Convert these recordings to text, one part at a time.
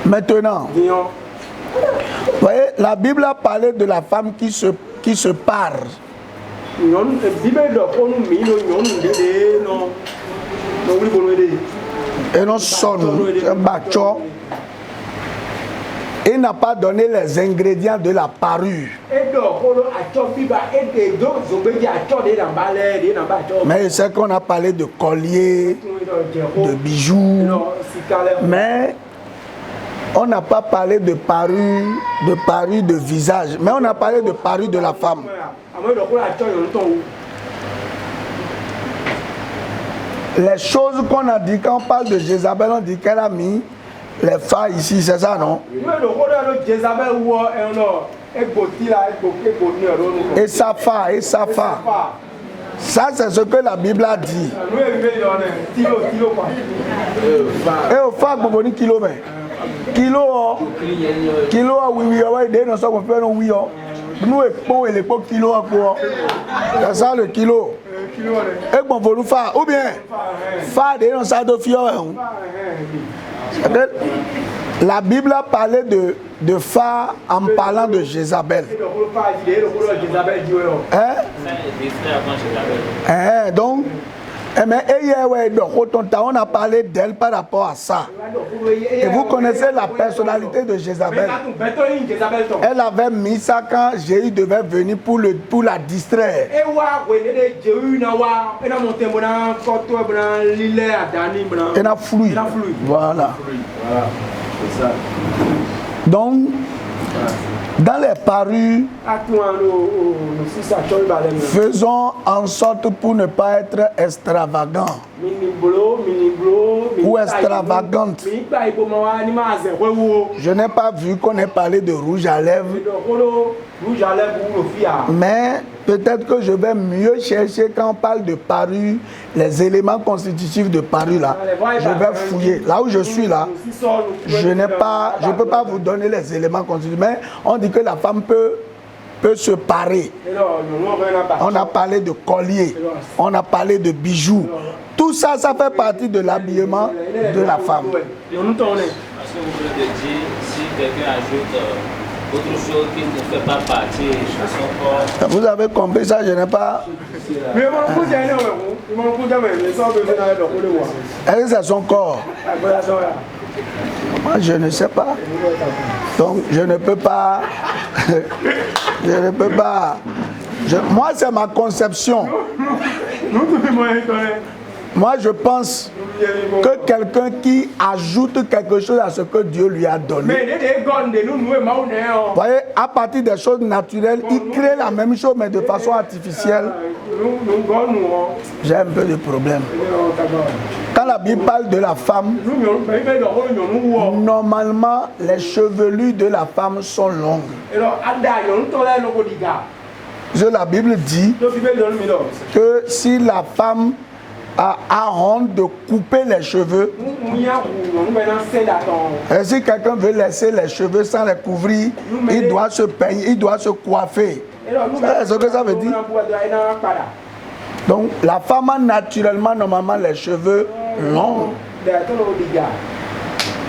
Maintenant, vous voyez, la Bible a parlé de la femme qui se pare. Et non sonne, un bâton. Il n'a pas donné les ingrédients de la parure. Mais il sait qu'on a parlé de collier, de bijoux. Mais on n'a pas parlé de parure de visage. Mais on a parlé de parure de la femme. Les choses qu'on a dit, quand on parle de Jézabel, on dit qu'elle a mis les fards ici, c'est ça, non? Et sa phare, et sa phare. Ça, c'est ce que la Bible a dit. Et au phare, vous avez kilo, mais. Kilo, oui, oui, nous, et les kilo, c'est ça le kilo. Et bon, vous nous faire, ou bien, faire des de fior. La Bible a parlé de phare en parlant de Jézabel. Donc, on a parlé d'elle par rapport à ça. Et vous connaissez la personnalité de Jézabel. Elle avait mis ça quand Jéhu devait venir pour la distraire. Elle a fluide. Voilà. Donc, dans les parures, faisons en sorte pour ne pas être extravagant ou extravagante. Je n'ai pas vu qu'on ait parlé de rouge à lèvres, mais peut-être que je vais mieux chercher quand on parle de parure, les éléments constitutifs de parure là. Je vais fouiller. Là où je suis là, je ne peux pas vous donner les éléments constitutifs, mais on dit que la femme peut se parer. On a parlé de collier, on a parlé de bijoux. Tout ça, ça fait partie de l'habillement de la femme. Parce que vous voulez dire, si quelqu'un ajoute autre chose qui ne fait pas partie de son corps. Vous avez compris ça, je n'ai pas... Est-ce que c'est son corps? Moi, je ne sais pas. Donc, je ne peux pas... je ne peux pas... Moi, c'est ma conception. Moi, je pense que quelqu'un qui ajoute quelque chose à ce que Dieu lui a donné. Vous voyez, à partir des choses naturelles, il crée la même chose, mais de façon artificielle. J'ai un peu de problème. Quand la Bible parle de la femme, normalement, les chevelures de la femme sont longues. La Bible dit que si la femme a honte de couper les cheveux, et si quelqu'un veut laisser les cheveux sans les couvrir, il doit se peigner, il doit se coiffer. C'est ce que ça veut dire. Donc la femme a naturellement normalement les cheveux longs.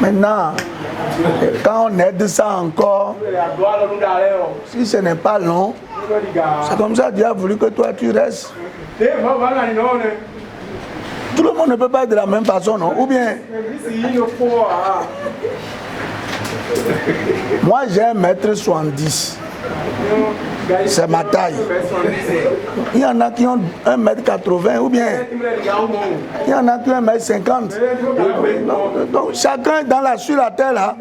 Maintenant, quand on aide ça encore, si ce n'est pas long, c'est comme ça Dieu a voulu que toi tu restes. Tout le monde ne peut pas être de la même façon, non? Ou bien... Moi, j'ai 1m70. C'est ma taille. Il y en a qui ont 1m80 ou bien... Il y en a qui ont 1m50. Donc, chacun sur la terre, là...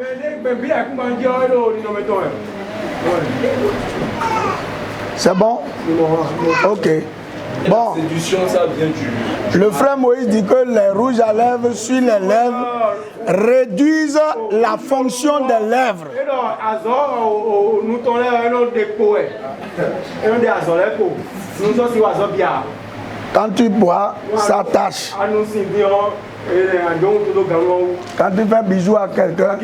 C'est bon? Ok. Bon, le frère Moïse dit que les rouges à lèvres sur les lèvres réduisent la fonction des lèvres. Quand tu bois, ça tâche. Quand tu fais bisous à quelqu'un,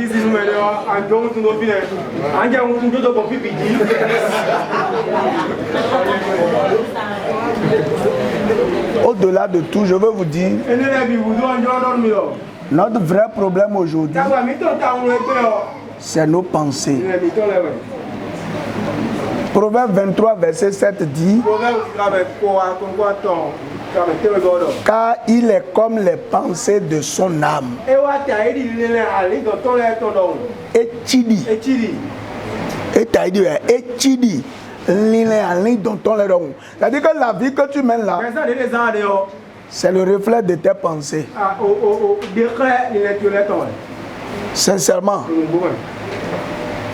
au-delà de tout, je veux vous dire Notre vrai problème aujourd'hui, c'est nos pensées. Proverbe 23, verset 7 dit, car il est comme les pensées de son âme. Et tu dis, c'est-à-dire que la vie que tu mènes là, c'est le reflet de tes pensées. Sincèrement.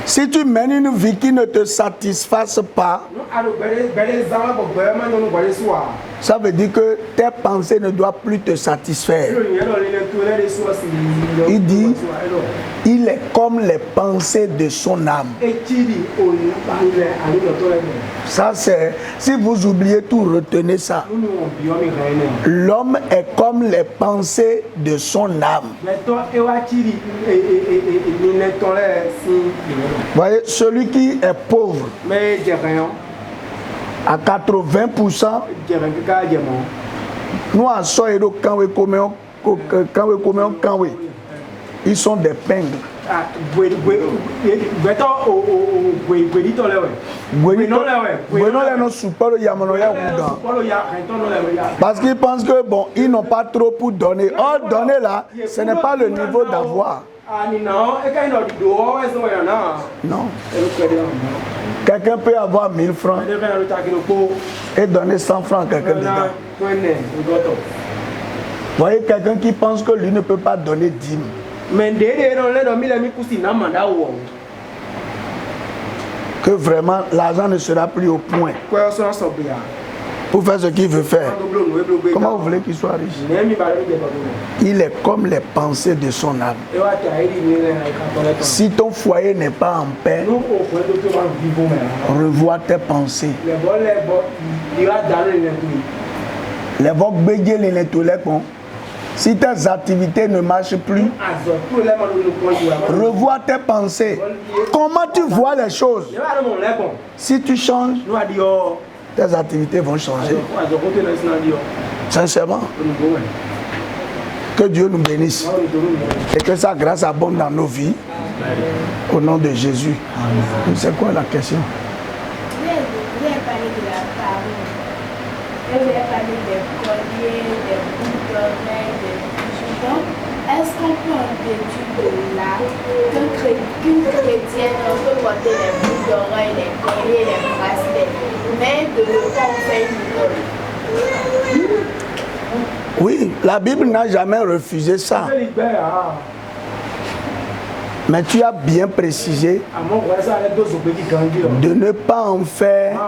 Si tu mènes une vie qui ne te satisfasse pas, ça veut dire que tes pensées ne doivent plus te satisfaire. Il dit, il est comme les pensées de son âme. Ça c'est, si vous oubliez tout, retenez ça. L'homme est comme les pensées de son âme. Voyez, celui qui est pauvre, à 80%, nous en sommes ils sont des pingles. Parce qu'ils pensent que bon, ils n'ont pas trop pour donner. Or, donner là, ce n'est pas le niveau d'avoir. Non. Quelqu'un peut avoir 1000 francs et donner 100 francs à quelqu'un dedans. Vous voyez quelqu'un qui pense que lui ne peut pas donner 10 000. Que vraiment l'argent ne sera plus au point pour faire ce qu'il veut faire. Comment vous voulez qu'il soit riche? Il est comme les pensées de son âme. Si ton foyer n'est pas en paix, revois tes pensées. Si tes activités ne marchent plus, revois tes pensées. Comment tu vois les choses? Si tu changes, tes activités vont changer. Sincèrement. Que Dieu nous bénisse. Et que sa grâce abonde dans nos vies. Au nom de Jésus. C'est quoi la question? Vous avez parlé de la parole. Vous avez parlé des colliers, des boucles d'oreilles, des bijoux. Donc, est-ce qu'on peut en déduire de là qu'une chrétienne peut porter les boucles d'oreilles, les colliers, les bracelets, mais de ne pas en faire une idole? Oui, la Bible n'a jamais refusé ça. Mais tu as bien précisé de ne pas en faire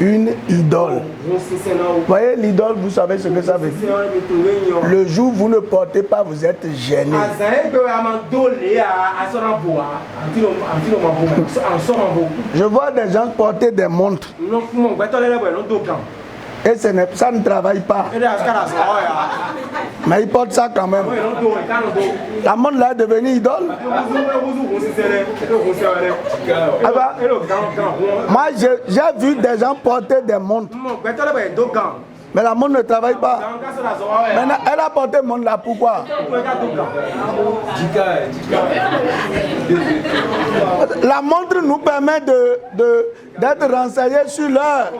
une idole. Vous voyez, l'idole, vous savez ce que ça veut dire? Le jour où vous ne portez pas, vous êtes gêné. Je vois des gens porter des montres. Et ça ne travaille pas. Mais ils portent ça quand même. La montre là est devenue idole. Moi, j'ai vu des gens porter des montres. Mais la montre ne travaille pas. Maintenant, elle a porté montre là, pourquoi? La montre nous permet d'être renseignés sur l'heure.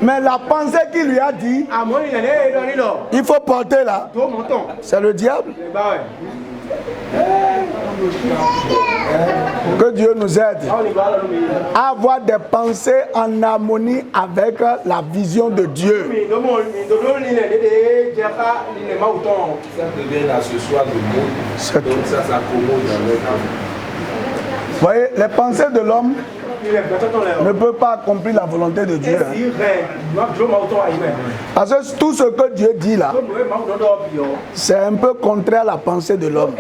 Mais la pensée qu'il lui a dit, il faut porter là, c'est le diable. Que Dieu nous aide à avoir des pensées en harmonie avec la vision de Dieu. Vous voyez, les pensées de l'homme ne peut pas accomplir la volonté de Dieu. Parce que tout ce que Dieu dit là, c'est un peu contraire à la pensée de l'homme.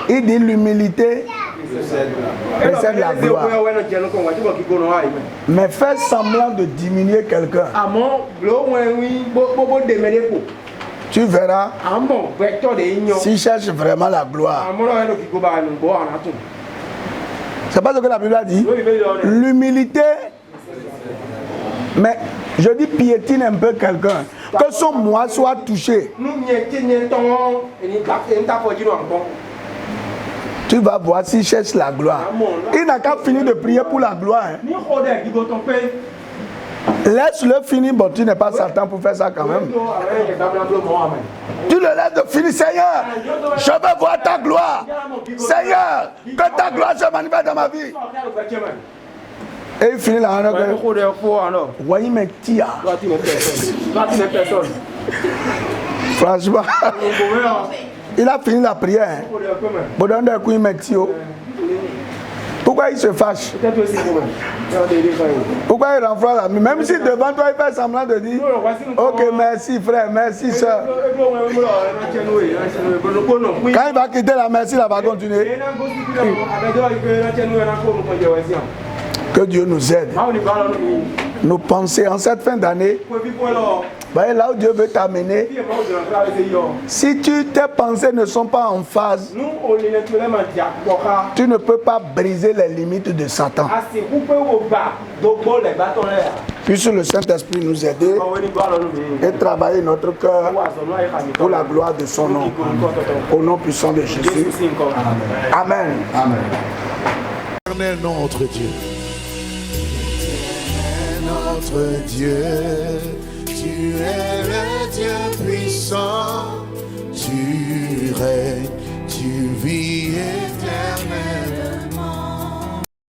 Il dit l'humilité précède la gloire. Mais fais semblant de diminuer quelqu'un. Tu verras s'il cherche vraiment la gloire. C'est pas ce que la Bible a dit. L'humilité, mais Je dis piétine un peu quelqu'un. Que son moi soit touché. Tu vas voir s'il cherche la gloire. Il n'a qu'à finir de prier pour la gloire. Hein. Laisse-le finir. Bon, tu n'es pas Satan pour faire ça quand même. Tu le laisses de finir. Seigneur, je veux voir ta gloire. Seigneur, que ta gloire se manifeste dans ma vie. Et il finit là. Voyez mes tirs. Franchement, il a fini la prière. Pourquoi il se fâche? Pourquoi il renfroie la nuit? Même si devant toi il fait semblant de dire ok, merci frère, merci soeur. Quand il va quitter la merci, il va continuer. Que Dieu nous aide. Nous penser en cette fin d'année. Voyez là où Dieu veut t'amener. Si tes pensées ne sont pas en phase, tu ne peux pas briser les limites de Satan. Puisse le Saint-Esprit nous aider et travailler notre cœur pour la gloire de son nom. Au nom puissant de Jésus. Amen. Amen. Éternel notre Dieu. Notre Dieu.